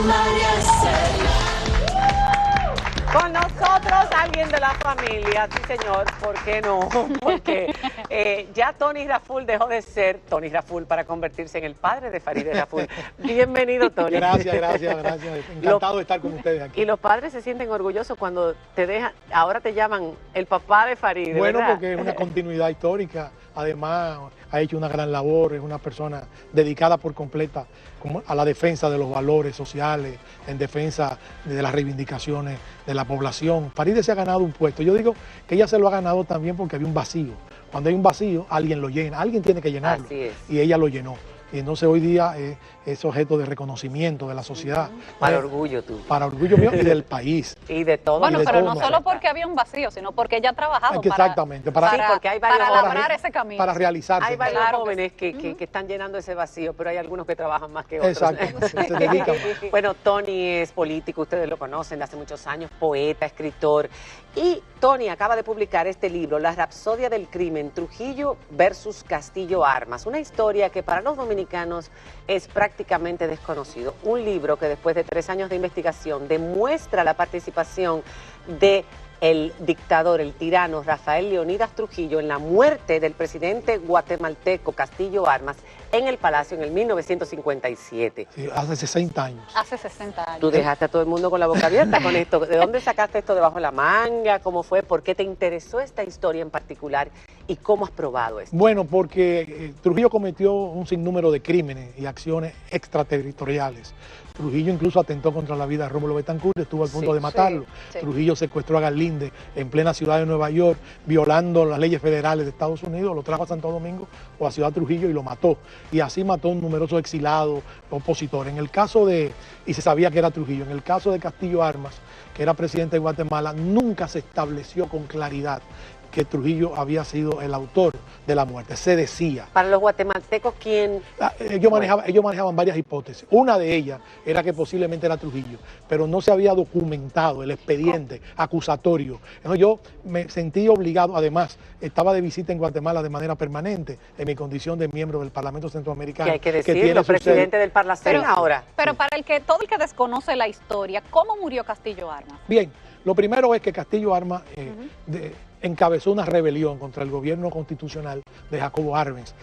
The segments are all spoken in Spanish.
María Cela. Con nosotros alguien de la familia, sí señor, ¿por qué no? Porque ya Tony Raful dejó de ser Tony Raful para convertirse en el padre de Farideh Raful. Bienvenido, Tony. Gracias. Encantado de estar con ustedes aquí. Y los padres se sienten orgullosos cuando te dejan, ahora te llaman el papá de Farideh, Bueno, ¿verdad? porque es una continuidad histórica, además ha hecho una gran labor, es una persona dedicada por completa a la defensa de los valores sociales, en defensa de las reivindicaciones de la población. Farideh se ha ganado un puesto, yo digo que ella se lo ha ganado también porque había un vacío. Cuando hay un vacío, alguien lo llena, alguien tiene que llenarlo. Así es. Y ella lo llenó. Y entonces hoy día es objeto de reconocimiento de la sociedad. Para orgullo tuyo. Para orgullo mío y del país. Y de todo. Bueno, de pero todo no solo porque había un vacío, sino porque ella ha trabajado Exactamente, Sí, porque hay varios para jóvenes. labrar ese camino. Para realizarse. Hay varios Claro que jóvenes que están llenando ese vacío, pero hay algunos que trabajan más que otros. Exactamente, se dedican más. Bueno, Tony es político, ustedes lo conocen de hace muchos años, poeta, escritor. Y Tony acaba de publicar este libro, La Rapsodia del Crimen, Trujillo versus Castillo Armas. Una historia que para los dominicanos es prácticamente desconocido. Un libro que después de 3 años de investigación demuestra la participación de el dictador, el tirano Rafael Leónidas Trujillo en la muerte del presidente guatemalteco Castillo Armas en el Palacio en el 1957. Sí, hace 60 años. Hace 60 años. Tú dejaste a todo el mundo con la boca abierta con esto. ¿De dónde sacaste esto debajo de la manga? ¿Cómo fue? ¿Por qué te interesó esta historia en particular? ¿Y cómo has probado esto? Bueno, porque Trujillo cometió un sinnúmero de crímenes y acciones extraterritoriales. Trujillo incluso atentó contra la vida de Rómulo Betancourt, estuvo al punto de matarlo. sí. Trujillo secuestró a Galíndez en plena ciudad de Nueva York, violando las leyes federales de Estados Unidos, lo trajo a Santo Domingo o a Ciudad Trujillo y lo mató. Y así mató a un numeroso exilado, opositores. En el caso de, y se sabía que era Trujillo, en el caso de Castillo Armas, que era presidente de Guatemala, nunca se estableció con claridad que Trujillo había sido el autor de la muerte. Se decía. Para los guatemaltecos, ¿quién? Ellos manejaban varias hipótesis. Una de ellas era que posiblemente era Trujillo, pero no se había documentado el expediente acusatorio. Entonces yo me sentí obligado, además, estaba de visita en Guatemala de manera permanente, en mi condición de miembro del Parlamento Centroamericano. Que hay que decirlo, presidente del Parlacén ahora. Pero para todo el que desconoce la historia, ¿cómo murió Castillo Armas? Bien, lo primero es que Castillo Armas encabezó una rebelión contra el gobierno constitucional de Jacobo Arbenz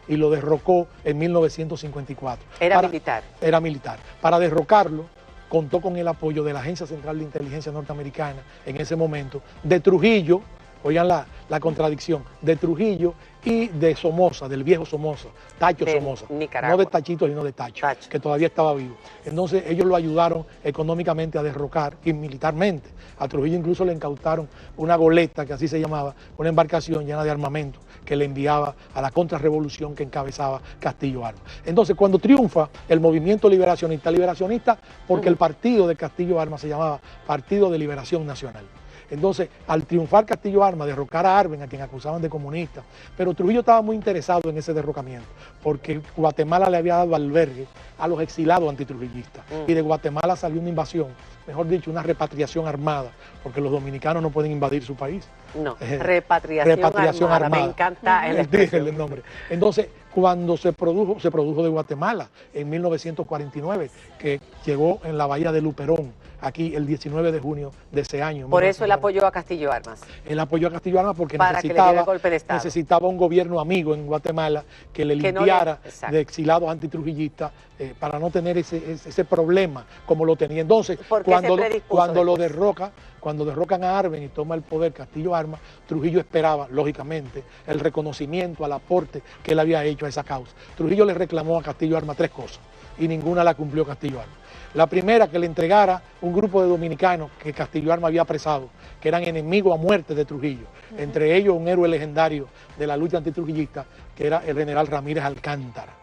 y lo derrocó en 1954. Era militar. Era militar. Para derrocarlo, contó con el apoyo de la Agencia Central de Inteligencia Norteamericana en ese momento, de Trujillo, oigan la contradicción, de Trujillo y de Somoza, del viejo Somoza, Tacho de Somoza, Nicaragua. no de Tachito, sino de Tacho, que todavía estaba vivo. Entonces ellos lo ayudaron económicamente a derrocar y militarmente. A Trujillo incluso le incautaron una goleta, que así se llamaba, una embarcación llena de armamento que le enviaba a la contrarrevolución que encabezaba Castillo Armas. Entonces cuando triunfa el movimiento liberacionista porque el partido de Castillo Armas se llamaba Partido de Liberación Nacional. Entonces, al triunfar Castillo Armas, derrocar a Arbenz, a quien acusaban de comunista, pero Trujillo estaba muy interesado en ese derrocamiento, porque Guatemala le había dado albergue a los exilados antitrujillistas, y de Guatemala salió una invasión, mejor dicho, una repatriación armada, porque los dominicanos no pueden invadir su país. No, repatriación armada. Me encanta el nombre. Entonces, cuando se produjo de Guatemala en 1949, que llegó en la bahía de Luperón, aquí el 19 de junio de ese año. Por eso él apoyó a Castillo Armas. Él apoyó a Castillo Armas porque necesitaba un gobierno amigo en Guatemala que le limpiara de exilados antitrujillistas para no tener ese problema como lo tenía. Entonces, cuando derrocan a Arbenz y toma el poder Castillo Armas, Trujillo esperaba, lógicamente, el reconocimiento al aporte que él había hecho a esa causa. Trujillo le reclamó a Castillo Armas 3 cosas y ninguna la cumplió Castillo Armas. La primera, que le entregara un grupo de dominicanos que Castillo Armas había apresado, que eran enemigos a muerte de Trujillo, entre ellos un héroe legendario de la lucha antitrujillista, que era el general Ramírez Alcántara,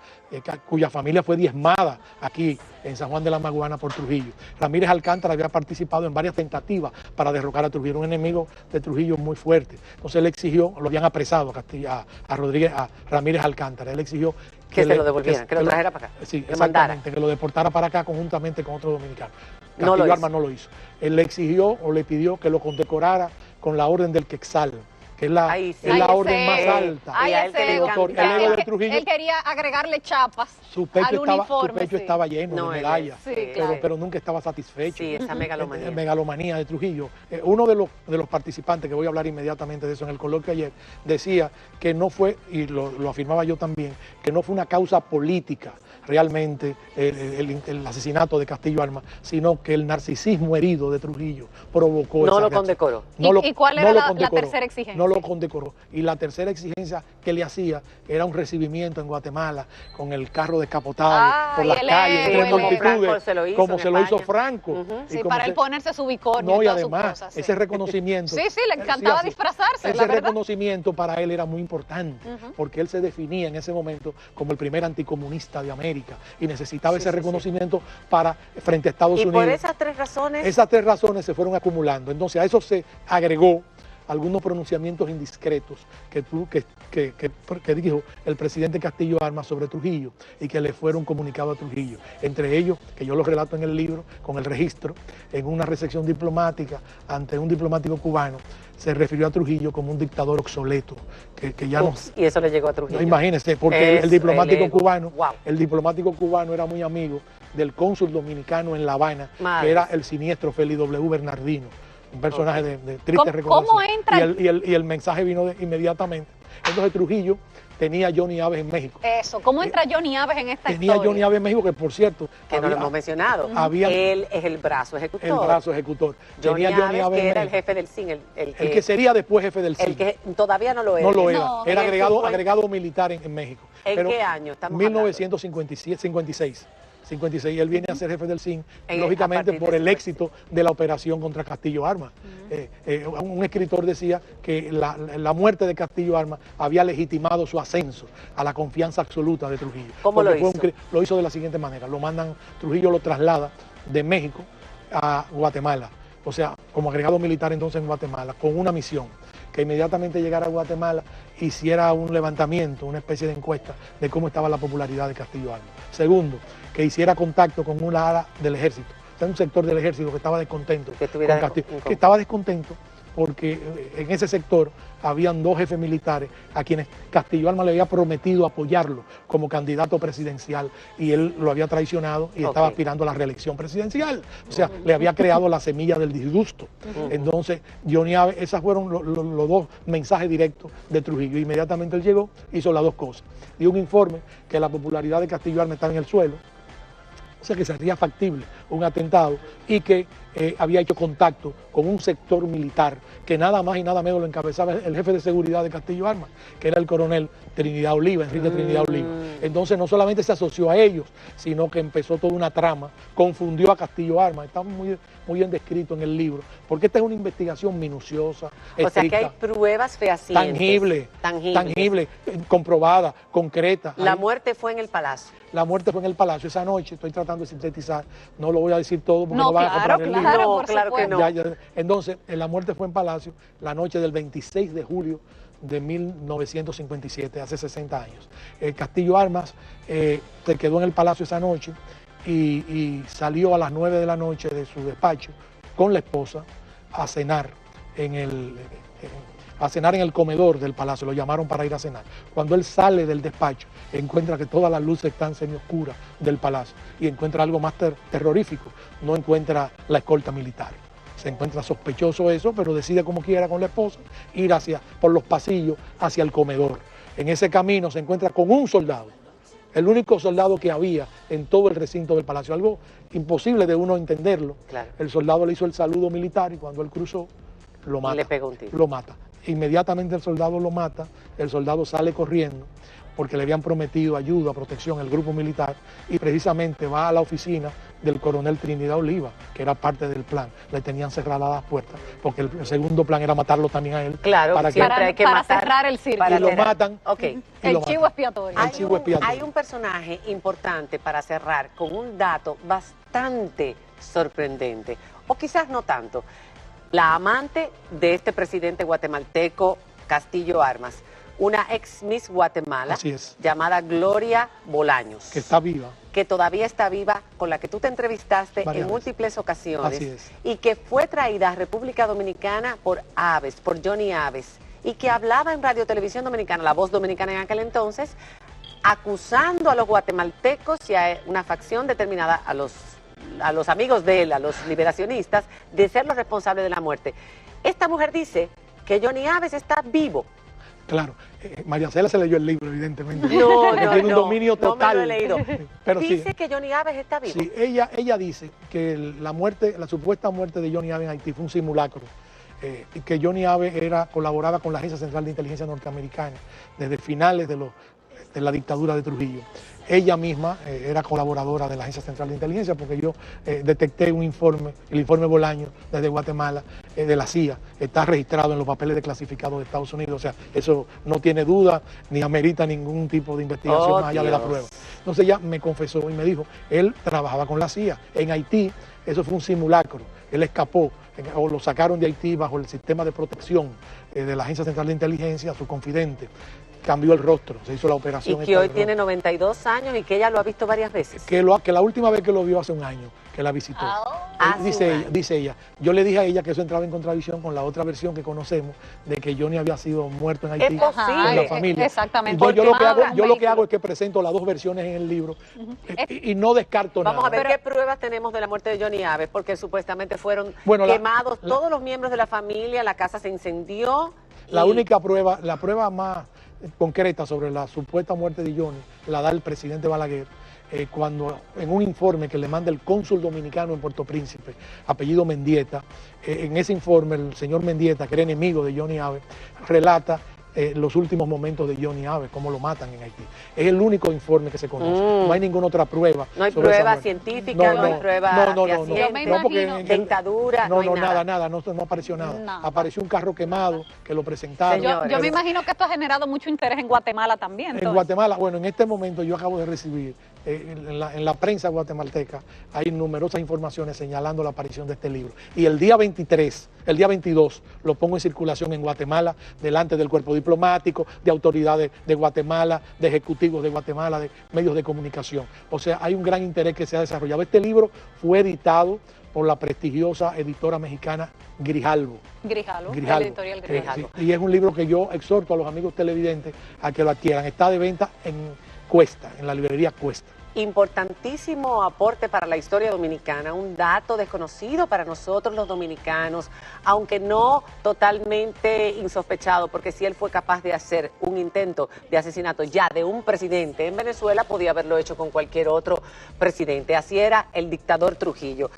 cuya familia fue diezmada aquí en San Juan de la Maguana por Trujillo. Ramírez Alcántara había participado en varias tentativas para derrocar a Trujillo, un enemigo de Trujillo muy fuerte. Entonces él exigió, lo habían apresado a Ramírez Alcántara, él exigió que se lo devolvieran, que lo trajera para acá. Sí, exactamente, que lo deportara para acá conjuntamente con otro dominicano. Castillo Armas no lo hizo. Él le exigió o le pidió que lo condecorara con la orden del Quetzal, que es la orden más alta. Él quería agregarle chapas su pecho al uniforme. Su pecho estaba lleno de medallas, pero nunca estaba satisfecho. Sí, esa megalomanía. Megalomanía de Trujillo. Uno de los participantes, que voy a hablar inmediatamente de eso en el coloquio ayer, decía que no fue, y lo afirmaba yo también, que no fue una causa política realmente el asesinato de Castillo Armas, sino que el narcisismo herido de Trujillo provocó no lo condecoró. ¿Y cuál era la tercera exigencia? No lo condecoró. Y la tercera exigencia que le hacía era un recibimiento en Guatemala con el carro descapotado por las calles, entre multitudes, como se lo hizo Franco. Sí, para él ponerse su bicornio y todas además, sus cosas, ese reconocimiento. Sí, le encantaba disfrazarse. Ese reconocimiento para él era muy importante, porque él se definía en ese momento como el primer anticomunista de América y necesitaba ese reconocimiento para frente a Estados Unidos. Y por esas tres razones. Esas tres razones se fueron acumulando. Entonces a eso se agregó algunos pronunciamientos indiscretos que dijo el presidente Castillo Armas sobre Trujillo y que le fueron comunicados a Trujillo. Entre ellos, que yo los relato en el libro, con el registro, en una recepción diplomática ante un diplomático cubano, se refirió a Trujillo como un dictador obsoleto, que ya no... Y eso le llegó a Trujillo. No, imagínese, porque el diplomático cubano era muy amigo del cónsul dominicano en La Habana, que era el siniestro Félix W. Bernardino, un personaje de triste reconocimiento. ¿Cómo entra? Y el mensaje vino inmediatamente. Entonces Trujillo tenía a Johnny Aves en México. Eso, ¿cómo entra Johnny Aves en esta historia? Tenía Johnny Aves en México, que por cierto... Que no lo hemos mencionado. Él es el brazo ejecutor. El brazo ejecutor. Johnny Aves, que era el jefe del CIN. El que sería después jefe del CIN. El que todavía no lo era. No lo era. No, era agregado militar en México. ¿En qué año estamos 1956. 56, él viene a ser jefe del CIN, lógicamente por el éxito de la operación contra Castillo Armas. Un escritor decía que la muerte de Castillo Armas había legitimado su ascenso a la confianza absoluta de Trujillo. ¿Cómo lo hizo? Lo hizo de la siguiente manera: Trujillo lo traslada de México a Guatemala, o sea, como agregado militar entonces en Guatemala, con una misión: que inmediatamente llegara a Guatemala hiciera un levantamiento, una especie de encuesta de cómo estaba la popularidad de Castillo Armas. Segundo, que hiciera contacto con una ala del ejército, o sea, un sector del ejército que estaba descontento con Castillo, que estaba descontento porque en ese sector habían dos jefes militares a quienes Castillo Armas le había prometido apoyarlo como candidato presidencial y él lo había traicionado y estaba aspirando a la reelección presidencial. O sea, le había creado la semilla del disgusto. Entonces, Johnny Aves, esos fueron los dos mensajes directos de Trujillo. Inmediatamente él llegó, hizo las dos cosas. Dio un informe que la popularidad de Castillo Armas estaba en el suelo, o sea que sería factible un atentado, y que había hecho contacto con un sector militar que nada más y nada menos lo encabezaba el jefe de seguridad de Castillo Armas, que era el coronel Trinidad Oliva, Enrique Trinidad Oliva. Entonces no solamente se asoció a ellos, sino que empezó toda una trama, confundió a Castillo Armas. Está muy bien descrito en el libro, porque esta es una investigación minuciosa, estricta, o sea que hay pruebas fehacientes. Tangible, comprobada, concreta. La muerte fue en el Palacio. La muerte fue en el Palacio esa noche. Estoy tratando de sintetizar, no lo voy a decir todo porque no van a comprar el libro. Claro que no. Entonces, la muerte fue en Palacio la noche del 26 de julio de 1957, hace 60 años. Castillo Armas se quedó en el Palacio esa noche y salió a las 9 de la noche de su despacho con la esposa a cenar en el comedor del palacio. Lo llamaron para ir a cenar. Cuando él sale del despacho, encuentra que todas las luces están semioscuras del palacio y encuentra algo más terrorífico. No encuentra la escolta militar. Se encuentra sospechoso eso, pero decide como quiera con la esposa ir por los pasillos hacia el comedor. En ese camino se encuentra con un soldado, el único soldado que había en todo el recinto del palacio. Algo imposible de uno entenderlo. Claro. El soldado le hizo el saludo militar y cuando él cruzó, lo mata. Y le pegó un tiro. Lo mata. Inmediatamente el soldado lo mata, el soldado sale corriendo porque le habían prometido ayuda, protección, el grupo militar, y precisamente va a la oficina del coronel Trinidad Oliva, que era parte del plan. Le tenían cerradas las puertas, porque el segundo plan era matarlo también a él. Claro, para cerrar el círculo. Y lo matan. El chivo expiatorio. Hay un personaje importante para cerrar con un dato bastante sorprendente, o quizás no tanto. La amante de este presidente guatemalteco, Castillo Armas, una ex Miss Guatemala, llamada Gloria Bolaños. Que está viva. Que todavía está viva, con la que tú te entrevistaste en múltiples ocasiones. Así es. Y que fue traída a República Dominicana por Aves, por Johnny Aves, y que hablaba en Radio Televisión Dominicana, La Voz Dominicana en aquel entonces, acusando a los guatemaltecos y a una facción determinada, a los amigos de él, a los liberacionistas, de ser los responsables de la muerte. Esta mujer dice que Johnny Aves está vivo. Claro, María Cela se leyó el libro, evidentemente. No, tiene un dominio total. No me lo he leído. Pero dice sí, que Johnny Aves está vivo. Sí, ella dice que la supuesta muerte de Johnny Aves en Haití fue un simulacro. Y que Johnny Aves colaboraba con la Agencia Central de Inteligencia Norteamericana desde finales de la dictadura de Trujillo. Ella misma era colaboradora de la Agencia Central de Inteligencia porque yo detecté un informe, el informe Bolaño desde Guatemala, de la CIA, está registrado en los papeles desclasificados de Estados Unidos, o sea, eso no tiene duda ni amerita ningún tipo de investigación más allá de la prueba. Entonces ella me confesó y me dijo, él trabajaba con la CIA, en Haití eso fue un simulacro, él escapó, o lo sacaron de Haití bajo el sistema de protección de la Agencia Central de Inteligencia, su confidente. Cambió el rostro, se hizo la operación. Y que hoy tiene 92 años y que ella lo ha visto varias veces. Que la última vez que lo vio hace un año, que la visitó. Dice ella, yo le dije a ella que eso entraba en contradicción con la otra versión que conocemos de que Johnny había sido muerto en Haití con la familia. Exactamente. Yo lo que hago es que presento las dos versiones en el libro y no descarto nada. Vamos a ver qué pruebas tenemos de la muerte de Johnny Aves, porque supuestamente fueron quemados todos los miembros de la familia, la casa se incendió. La única prueba, la prueba más concreta sobre la supuesta muerte de Johnny la da el presidente Balaguer cuando en un informe que le manda el cónsul dominicano en Puerto Príncipe, apellido Mendieta, en ese informe el señor Mendieta, que era enemigo de Johnny Aves, relata los últimos momentos de Johnny Aves, cómo lo matan en Haití. Es el único informe que se conoce. No hay ninguna otra prueba. No hay prueba científica, no hay prueba porque dictadura, no hay nada, no apareció nada. Apareció un carro quemado que lo presentaron. Yo me imagino que esto ha generado mucho interés en Guatemala también. Entonces. En Guatemala, bueno, en este momento yo acabo de recibir en la prensa guatemalteca hay numerosas informaciones señalando la aparición de este libro. Y el día 22 lo pongo en circulación en Guatemala, delante del cuerpo diplomático, de autoridades de Guatemala, de ejecutivos de Guatemala, de medios de comunicación. O sea, hay un gran interés que se ha desarrollado. Este libro fue editado por la prestigiosa editora mexicana Grijalbo. Grijalbo. La editorial Grijalbo. Sí, y es un libro que yo exhorto a los amigos televidentes a que lo adquieran. Está de venta en Cuesta, en la librería Cuesta. Importantísimo aporte para la historia dominicana, un dato desconocido para nosotros los dominicanos, aunque no totalmente insospechado, porque si él fue capaz de hacer un intento de asesinato ya de un presidente en Venezuela, podía haberlo hecho con cualquier otro presidente. Así era el dictador Trujillo.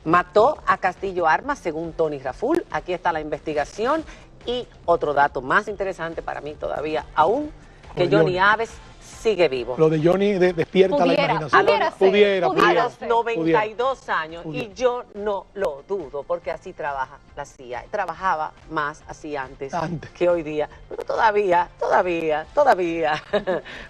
Mató a Castillo Armas, según Tony Raful. Aquí está la investigación y otro dato más interesante para mí todavía aún, que Johnny Aves sigue vivo. Lo de Johnny despierta la imaginación. Pudiera. A los 92 años, y yo no lo dudo, porque así trabaja la CIA. Trabajaba más así antes que hoy día, pero todavía.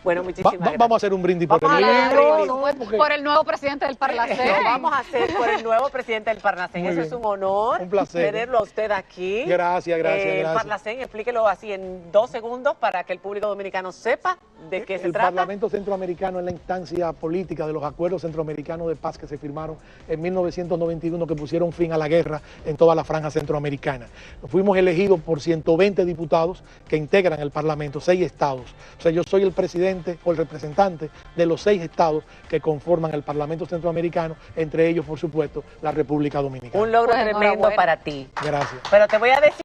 Bueno, muchísimas gracias. Vamos a hacer un brindis por el libro. Por el nuevo presidente del Parlacén. Lo vamos a hacer por el nuevo presidente del Parlacén. Eso es un honor. Un placer. Tenerlo a usted aquí. Gracias. El Parlacén, explíquelo así en 2 segundos para que el público dominicano sepa de qué se trata. El Parlamento Centroamericano es la instancia política de los acuerdos centroamericanos de paz que se firmaron en 1991, que pusieron fin a la guerra en toda la franja centroamericana. Fuimos elegidos por 120 diputados que integran el Parlamento, 6 estados. O sea, yo soy el presidente o el representante de los 6 estados que conforman el Parlamento Centroamericano, entre ellos, por supuesto, la República Dominicana. Un logro tremendo para ti. Gracias. Pero te voy a decir